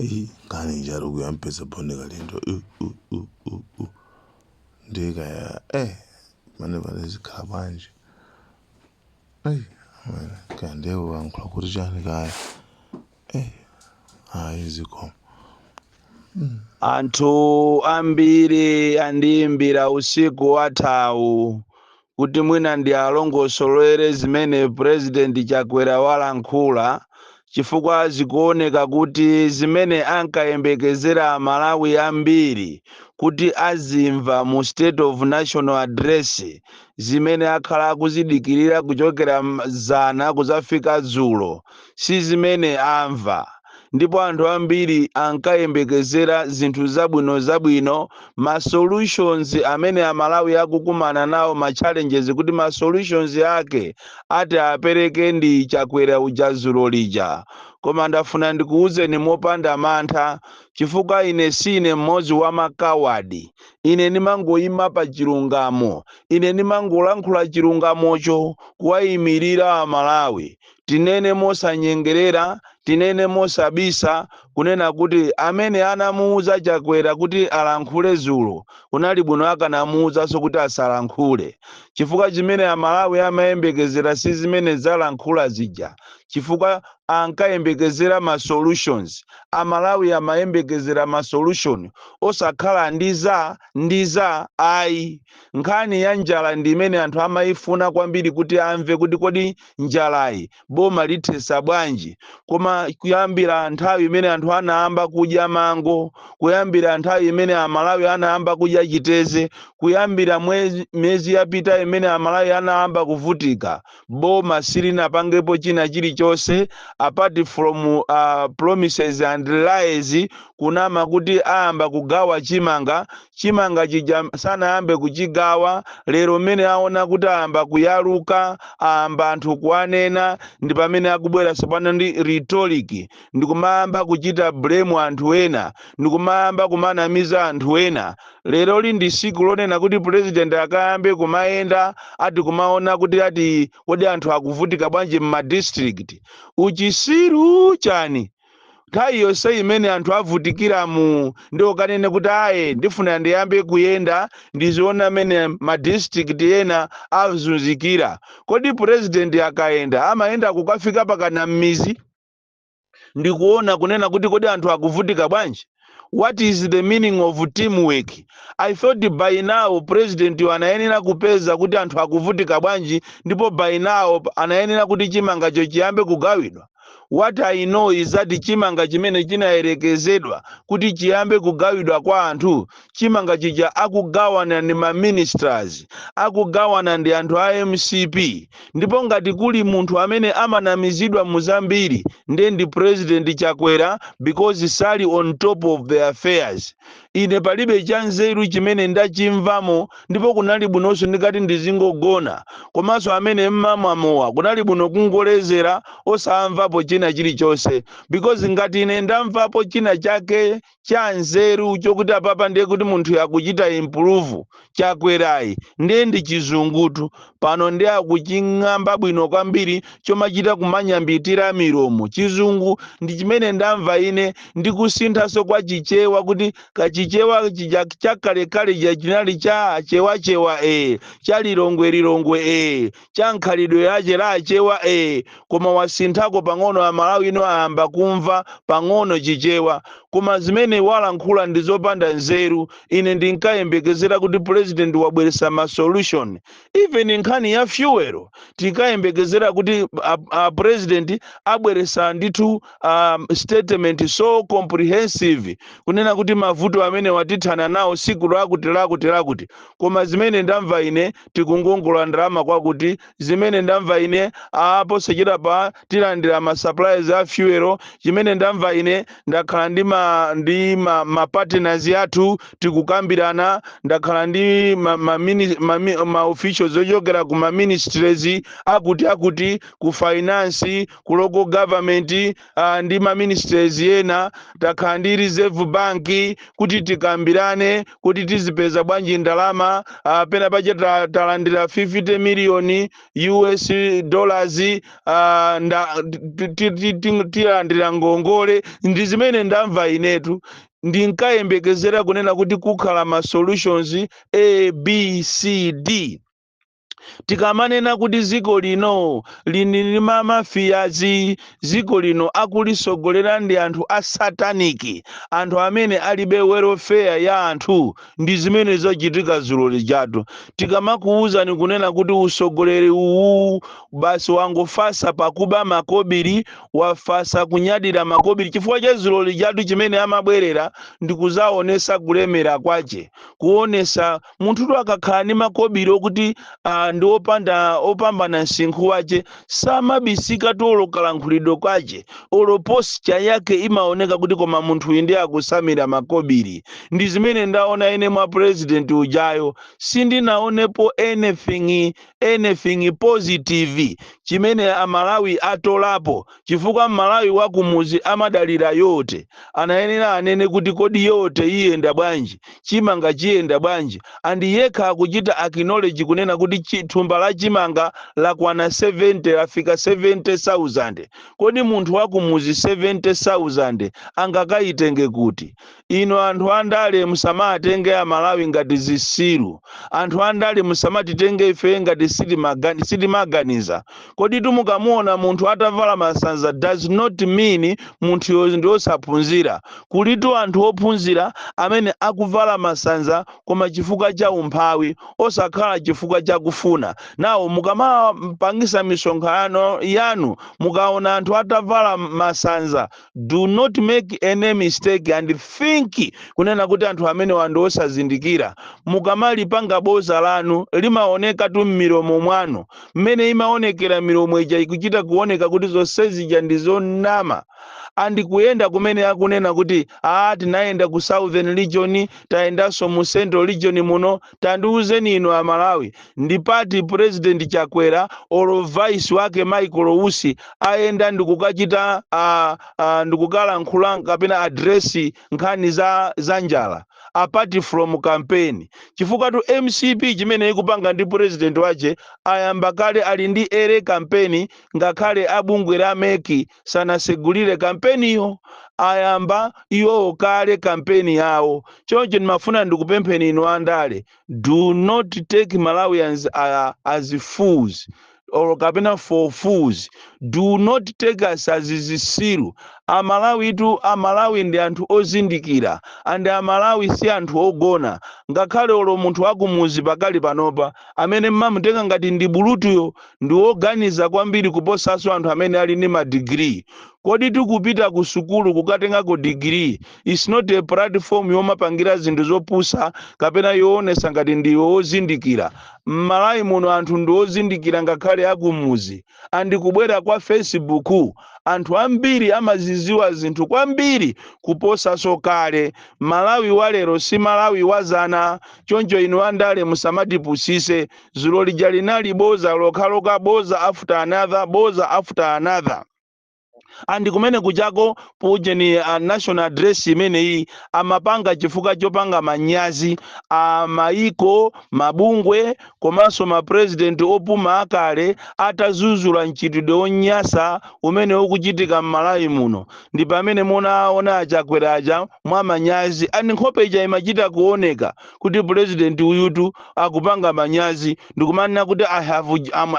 Ngani njalo kuyampesa boneka lento ndika ya mane vanezikhala manje kanti wangikhula ukuthi njani kaya hayi zikhoma Anthu ambiri andiyimbira usiku wathawu kuti mwina ndi alongosolere zimene President Chakwera walankhula chifukwa zikuoneka kuti zimene ankayembekezera Malawi ambiri kuti azimva mu State of National Address zimene akhala akuzidikirira kuchokera zana kuzafika dzulo si zimene amva. Ndipo anthu ambiri ankayembekezera zinthu zabwino ma solutions amene Amalawi akukumana nawo ma challenges kuti ma solutions yake ati apereke ndi Chakwera uja dzulo lija. Koma ndafuna ndikuwuzeni mopanda mantha chifukwa ine sine mmodzi wa makawadi. Ine ndimangoyima pa chilungamo. Ine ndimangolankhula chilungamocho kuwayimirira Amalawi. Tinene mosanyengerera, tinene mosabisa, kunena kuti amene anamuuza Chakwera kuti alankhule dzulo kunali bwino akanamuuza so kuti asalankhule. Chifukwa chimene Amalawi amayembekezera si zimene zalankhula zija. Chifukwa ankayembekezera ma solutions. Amalawi amayembekezera ma solution osakhala ndiza ayi. Nkhani ya njala ndi imene anthu amayifuna kwambiri kuti amve kuti kodi njalayi boma lithesa bwanji. Koma kuyambira nthawi imene anthu anayamba kudya mango, kuyambira nthawi imene Amalawi anayamba kudya chiteze, kuyambira mwezi yapita imene Amalawi anayamba kuvutika, boma silinapangepo china chilichonse apart from promises and lies kunama kuti ayamba kugawa chimanga chija sanayambe kuchigawa. Lero mene aona kuti ayamba kuyaluka, ayamba anthu kuanena, ndi pamene akubwera sapano ndi rhetoric, ndikumayamba kuchita blame anthu ena, ndikumayamba kumanamiza anthu ena. Lero ndi siku lonena kuti president akayambe kumayenda ati kumaona kuti ati kodi anthu akuvutika bwanji m'ma district. Uchisiru chani nthawi yonse imene anthu avutikira mu ndiwo kanene kuti aye ndifuna ndiyambe kuyenda ndiziona amene ma district ena azunzikira. Kodi president akayenda amayenda kukafika pakana m'mizi ndikuona kunena kuti kodi anthu akuvutika bwanji. What is the meaning of teamwork? I thought by now president anayenera kupeza kuti anthu akuvutika bwanji ndipo by now anayenera kuti chimangacho chiyambe kugawidwa. What I know is that chimanga chimene chinayerekezedwa kuti chiyambe kugawidwa kwa anthu, chimanga chija akugawana ndi ma ministers, akugawana ndi anthu a MCP. Ndipo ngati kuli munthu amene amanamizidwa muzambiri ndi president Chakwera because sali on top of the affairs. Ine palibe chanzeru chimene ndachimvamo, ndipo kunali bwinonso ndikati ndizingogona. Komanso amene mmamamowa kunali bwino kungolezera osamvapo china chilichonse, because ngati ine ndamvapo china chake cha nzeru chokuti apapa ndiye kuti munthu yakuchita improve Chakwerayi ndiye ndi chizungutu. Pano ndiye akuching'amba bwino kwambiri chomachita kumanyambitira milomo. Chizungu ndi chimene ndamva ine ndikusinthaso kwa chichewa kuti kachichewa chakalekale chinali cha chewa cha lilongwe cha nkhalidwe yache la chewa koma wasinthako pang'ono Amalawi ino ayamba kumva pang'ono chichewa. Koma zimene walankhula ndizopanda nzeru. Ine ndinkayembekezera kuti president wabweresa ma solution. Even nkhani ya fuel tinkayembekezera kuti president abweresa ndithu statement so comprehensive kunena kuti mavuto amene watithana nawo siku lakuti. Koma zimene ndamva ine tikungongola ndalama kwakuti, zimene ndamva ine apo sechita pa tilandira ma supplies a fuel. Chimene ndamva ine ndakhala ndi ma partners yathu tikukambirana, ndakhala ndi ma officials ochokera ku ma ministries akuti ku finance, ku local government ndi ma ministries ena, takhala ndi reserve bank kuti kuti tikambirane kuti tizipeza bwanji ndalama pena pache talandira 50 million US dollars tilandira ngongole. Ndi zimene ndamva inetu ndinkayembekezera kunena kuti kukhala ma solutions A B C D. Tikamanena kuti ziko lino lini mafiyazi, ziko lino akulisogolera ndi anthu a sataniki, anthu amene alibe welfare ya anthu. Ndi zimene zachitika zulo lijatu. Tikamakuwuzani kunena kuti usogoleri uwu basi wangofasa pakuba makobiri, wafasa kunyadira makobiri, chifukwa cha zulo lijatu chimene amabwerera ndikuzaonesa kulemera kwache, kuonesa munthu akakhala ni makobiri okuti ndi opambana msinkhu wache, samabisika tolo kalankhulidwe kwache, olo posture yake imaoneka kuti koma munthu uyu ndi akusamira makobiri. Ndi zimene ndaona ene mwa president ujayo, sindinaonepo anything positive chimene amalawi atolapo, chifukwa Malawi wakumuzi amadalira yote. Anayenera anene kuti kodi yote iyenda bwanji, chimanga chiyenda bwanji, andi yekha akuchita acknowledge kunena kuti thumba la chimanga lakwana 70, lafika 70,000. Kodi munthu wakumuzi 70,000 angakaitenge kuti? Ino anthu andale musamatenge amalawi ngati zisiru, anthu andale musamatitenge ife ngati sitimaganiza. Kodi tumukamuona munthu atavala masanza does not mean munthu yozi ndi osaphunzira. Kulitu anthu ophunzira amene akuvala masanza koma chifukwa cha umphawi, osakhala chifukwa cha kufuna. Nawo mukamapangisa misonkhano yanu mukaona anthu atavala masanza, do not make any mistake and think kunena kuti anthu amene wando osazindikira. Mukamalipanga boza lanu limaoneka tu m'milomo mwanu, mmene imaonekera milomo ija ikuchita kuoneka kuti zonsezija ndizonama. Andi kuyenda kumene akunena kuti tinaenda ku Southern Region, taendaso mu Central Region muno. Tandiuzeni ino amalawi, ndi pati President Chakwera olo vice wake Michael Ousi aenda ndikukachita ndikukalankhula kapena address nkhani za njala apart from campaign, chifukwa tu MCP chimene ikupanga ndi president wache ayamba kale ali ndi ere campaign, ngakhale abungwe la meki sanasegulire campaign iyo, ayamba iyo kale campaign yawo. Choncho nimafuna ndikupempheni ino andale, do not take Malawians as fools or kapena for fools. Do not take us as zisiru. Amalawi ndi anthu ozindikira, and amalawi si anthu ogona. Ngakhale olo munthu wakumuzi pakali panopa amene mmamutenga ngati ndi bulutuyo ndi oganiza kwambiri kuposaso anthu amene ali ndi ma degree. Kodi tikupita ku sukulu kukatenga ko degree is not a platform yomapangira zinthu zopusa kapena yoonesa ngati ndi ozindikira. Malawi muno anthu ndi ozindikira ngakhale akumuzi. Andi kubwera kwa Facebook anthu ambiri amaziziwa zinthu kwambiri kuposa sokale. Malawi walero si Malawi wazana. Choncho ino andale musamatipusise. Zulo lija linali boza lokaloka, boza after another, boza after another. Andi kumene kuchako puje ni national address imene hii amapanga chifukwa chopanga manyazi maiko mabungwe komanso ma president opuma akale atazuzula nchitidwe onyasa umene ukuchitika m'Malawi muno. Ndi pamene munaona Chakwera aja mwa manyazi ani nkhope ija imachita kuoneka kuti president uyutu akupanga manyazi. Ndikumanena kuti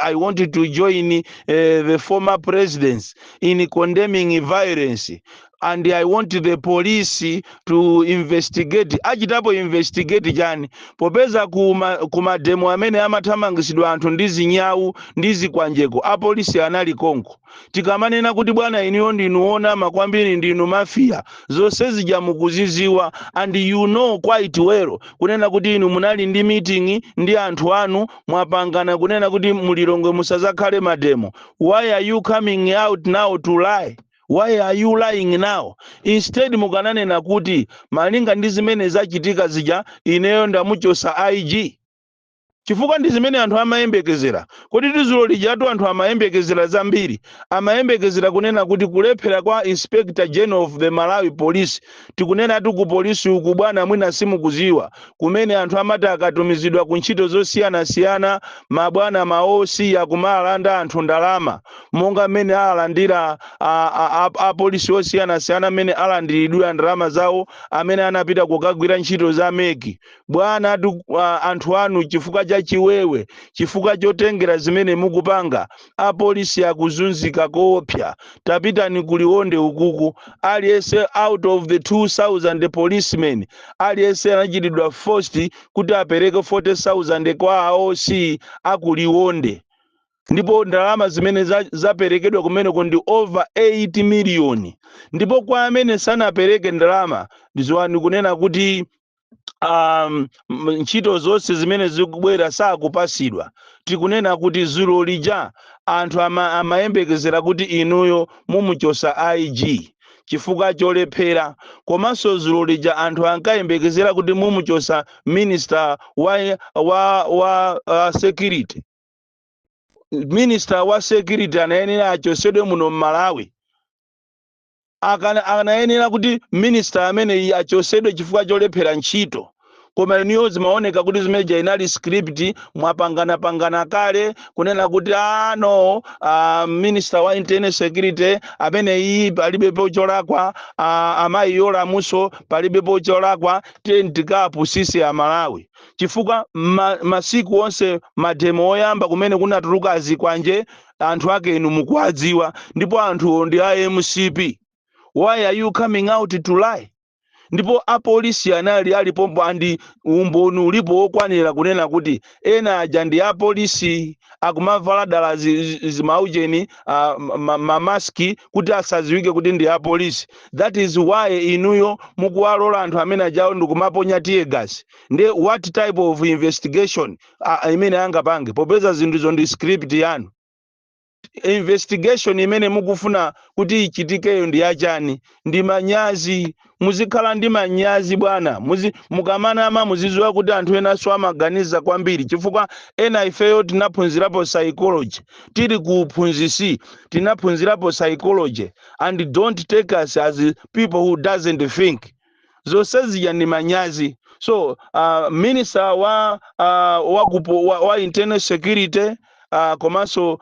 I wanted to join the former presidents in condemning violence, and I want the police to investigate. Achitapo investigate jani popeza kuma demo amene amathamangisidwa anthu ndizi nyawu ndizi kwanjeko apolisi anali konko. Tikamanena kuti bwana iniyo ndinuona makwambiri ndinu mafia, zonse zija mukuziziwa, and you know quite well kunena kuti inu munali ndi meeting ndi anthu anu mwapangana kunena kuti mulilongwe musazakhale mademo. Why are you coming out now to lie? Why are you lying now? Instead mukananena kuti malinga ndi zimene zachitika zija ineyo ndamuchosa IG. chifukwa ndi zimene anthu amayembekezera. Kodi dzulo lijatu anthu amayembekezera zambiri, amayembekezera kunena kuti kulephera kwa Inspector General of the Malawi Police, tikunena tu ku polisi uku bwana mwina simukuziwa, kumene anthu amati akatumizidwa ku ntchito zosiyanasiyana, mabwana maosi akumalanda anthu ndalama, monga mmene alandira apolisi osiyanasiyana amene alandiridwa ndalama zawo, amene anapita kukagwira ntchito za meki. Bwana anthu anu chifukwa cha chiwewe, chifukwa chotengera zimene mukupanga, apolisi akuzunzika koopsa. Tapitani kuliwonde ukuku, aliyense out of the 2000 policemen, aliyense anachitidwa forced kuti apereke 40,000 kwa AOC akuliwonde. Ndipo ndalama zimene zaperekedwa kumeneko ndi over 8 million. Ndipo kwa amene sanapereke ndalama, ndizoani kunena kuti ntchito zonse zimene zikubwera sakupasidwa. Tikunena kuti dzulo lija anthu amayembekezera kuti inuyo mumuchosa IG chifukwa cholephera, komanso dzulo lija anthu ankayembekezera kuti mumuchosa minister wa security. Minister wa security anayenera achosedwe muno m'Malawi. Anayenera kuti minister amene achosedwe chifukwa cholephera ntchito. Koma inuyo zimaoneka kuti zimeja inali script mwapangana kale kunena kuti no minister wa internal security amene iyi palibe pocholakwa, amayi yola muso palibe pocholakwa, tikapu sisi a Malawi. Chifukwa masiku onse mademo oyamba kumene kunatuluka azikwanje anthu ake inu mukuwadziwa, ndipo anthu ndi MCP. Why are you coming out to lie? Ndipo apolisi anali alipompo andi umboni ulipo wokwanira kunena kuti ena aja ndi apolisi akumavala dala zimaujeni mamaski kuti asaziwike kuti ndi apolisi. That is why inuyo mukuwalola anthu amene ajawo ndikumaponya tear gas. Nde what type of investigation imene angapange popeza zinthuzo ndi script yanu? Investigation imene mukufuna kuti ichitikeyo ndi yachani? Ndi manyazi. Muzikhala ndi manyazi bwana. Mukamanama muziziwa kuti anthu ena so amaganiza kwambiri, chifukwa ena ifeyo tinaphunzirapo psychology. Tili kuphunzisi tinaphunzirapo psychology, and don't take us as people who doesn't think. Zonse zija ndi manyazi. So minister wa internal security, komanso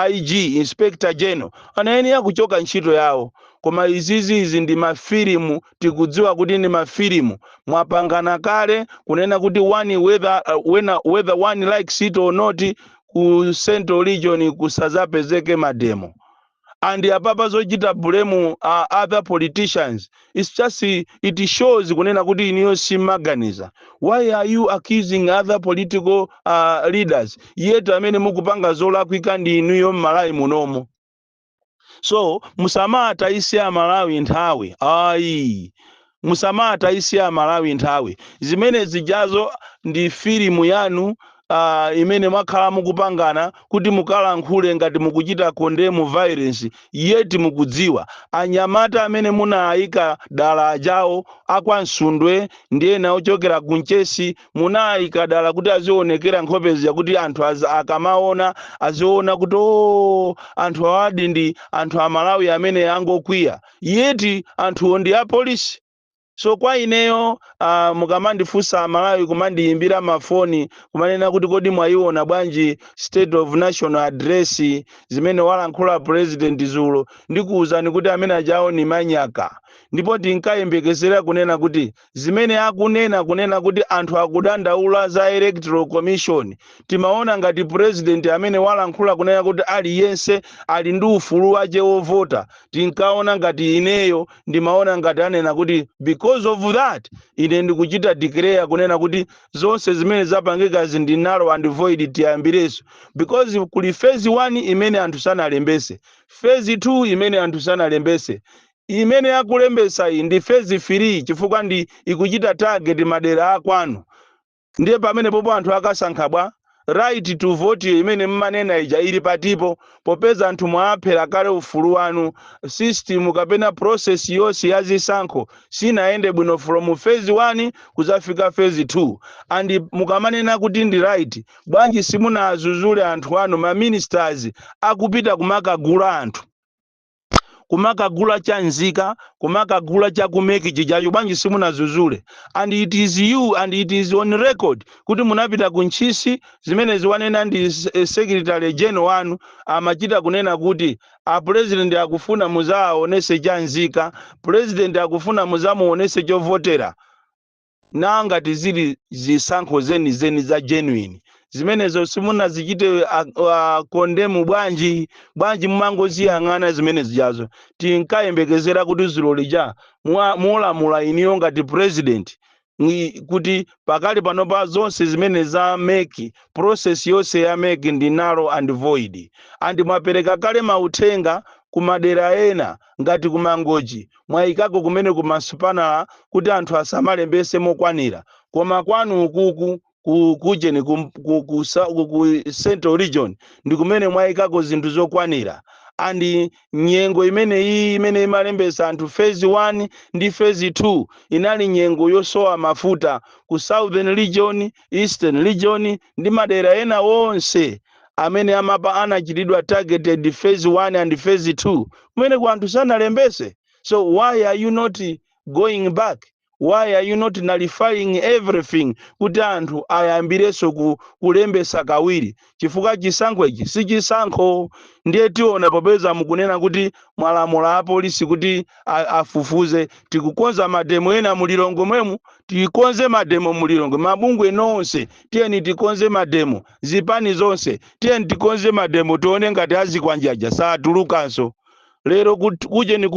IG Inspector General anayenera kuchoka ntchito yawo. Koma izi ndi mafilimu, tikudziwa kuti ndi mafilimu mwapangana kale kunena kuti whether one likes it or not, ku Central Region kusazapezeke mademo. And apapa zochita blame other politicians, it shows kunena kuti iniyo simaganiza. Why are you accusing other political leaders yet amene mukupanga zolakwika ndi inuyo m'Malawi munomo? So musamata isi ya Malawi nthawi. Musamata isi ya Malawi nthawi. Zimene zijazo ndi filimu yanu imene mwakhala mukupangana kuti mukalankhule ngati mukuchita condemn violence, yeti mukudziwa anyamata amene munaayika dala ajawo akwansundwe ndi ena ochokera kunchesi, munaayika dala kuti azionekera nkhope zija kuti anthu akamaona aziona kuti anthu awadi ndi anthu a Malawi amene angokwiya, yeti anthu ndi apolisi. So kwa ineyo mukamandifunsa Malawi kumandiyimbira mafoni kumanena kuti kodi mwayiona bwanji State of National Address zimene walankhula President Zulu, ndikuwuzani kuti amene ajawo ni manyaka. Ndipo tinkayembekezera kunena kuti zimene akunena kunena kuti anthu akudandaula za Electoral Commission, timaona ngati President amene walankhula kunena kuti aliyense ali ndi ufulu wache wovota, tinkaona ngati ineyo ndimaona ngati anena kuti because of that ine ndikuchita declare kunena kuti zonse zimene zapangika ndi null and void tiyambireso, because kuli phase 1 imene anthu sanalembese, phase 2 imene anthu sanalembese, imene yakulembesa iyi ndi phase 3 chifukwa ndi ikuchita target madera akwanu. Ndiye pamene popo anthu akasankhidwa right to vote imene mmanena ija ili patipo popeza anthu mwaphera kale ufulu wanu. System kapena process yonse ya zisankho sinaende bwino from phase 1 kuzafika phase 2 and mukamanena kuti ndi right, bwanji simunazuzule anthu anu ma ministers akupita kumakagula anthu, kumakagula cha nzika, kumakagula cha kumeki chijacho, bwanji simunazuzule. And it is you and it is on record kuti munapita kunchisi zimene ziwanena ndi secretary general wanu amachita kunena kuti a president akufuna muzaonese cha nzika, president akufuna muzamuonese chovotera. Nanga tizili zisankho zeni za genuine zimenezo simunazichite kondemu bwanji mumangoziyang'ana zimene zijazo. Tinkayembekezera kuti zilolija mulamula iniyo ngati president kuti pakali panopa zonse zimene za meki process yonse ya meki ndi null and void, and mwapereka kale mauthenga kumadera ena ngati kumangoji mwayikako kumene kumasupanala kuti anthu asamalembese mokwanira, koma kwanu ukuku kujeni ku Central Region ndi kumene mwayikako zinthu zokwanira. And nyengo imene imalembesa anthu phase 1 ndi phase 2 inali nyengo yosowa mafuta ku Southern Region, Eastern Region ndi madera ena wonse amene anachitidwa targeted phase 1 and phase 2 kumene kwa anthu sanalembese. So why are you not going back? Why are you not nullifying everything kuti anthu ayambireso kulembesa kawiri? Chifukwa chisankho ichi si chisankho. Ndiye tiona popeza mukunena kuti mwalamula apolisi kuti afufuze, tikukonza mademo ena mulilongo mwemu, tikonze mademo mulilongo, mabungwe nonse tiyeni tikonze mademo, zipani zonse tiyeni tikonze mademo, tione ngati azikwanjaja satulukanso. Lero kujeni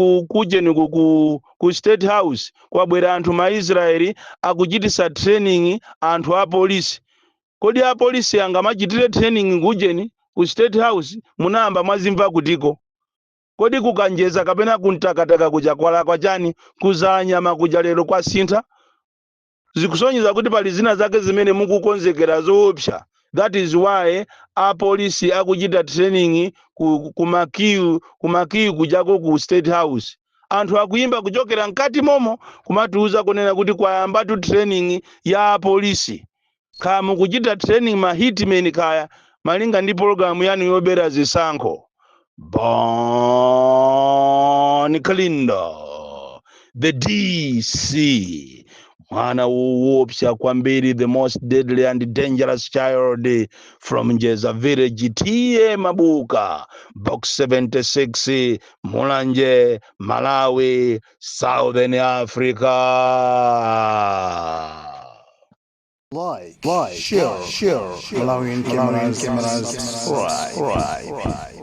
ku State House kwabwera anthu ma Israeli akuchitisa training anthu a polisi. Kodi a polisi angamachitire training kujeni ku State House munamba mwazimva kutiko? Kodi kukanjeza kapena kuntakataka kuja kwala kwa chani kuzala nyama kuja lero kwa sintha? Zikusonyeza kuti pali zina zake zimene mukukonzekera zoopsa. That is why a polisi akuchita training kumakiyu kujako ku State House. Anthu akuyimba kuchokera nkati momo kumatiuza kunena kuti kwayamba tu training ya polisi. Kaya mukuchita training ma hitmen kaya malinga ndi programu yanu yobera zisankho. Bon Kalindo, the DC. Mwana woopsa kwambiri, the most deadly and dangerous child from Njeza Village, T.A. Mabuka, Box 76, Mulanje, Malawi, Southern Africa. Like, share, Malawian cameras, right.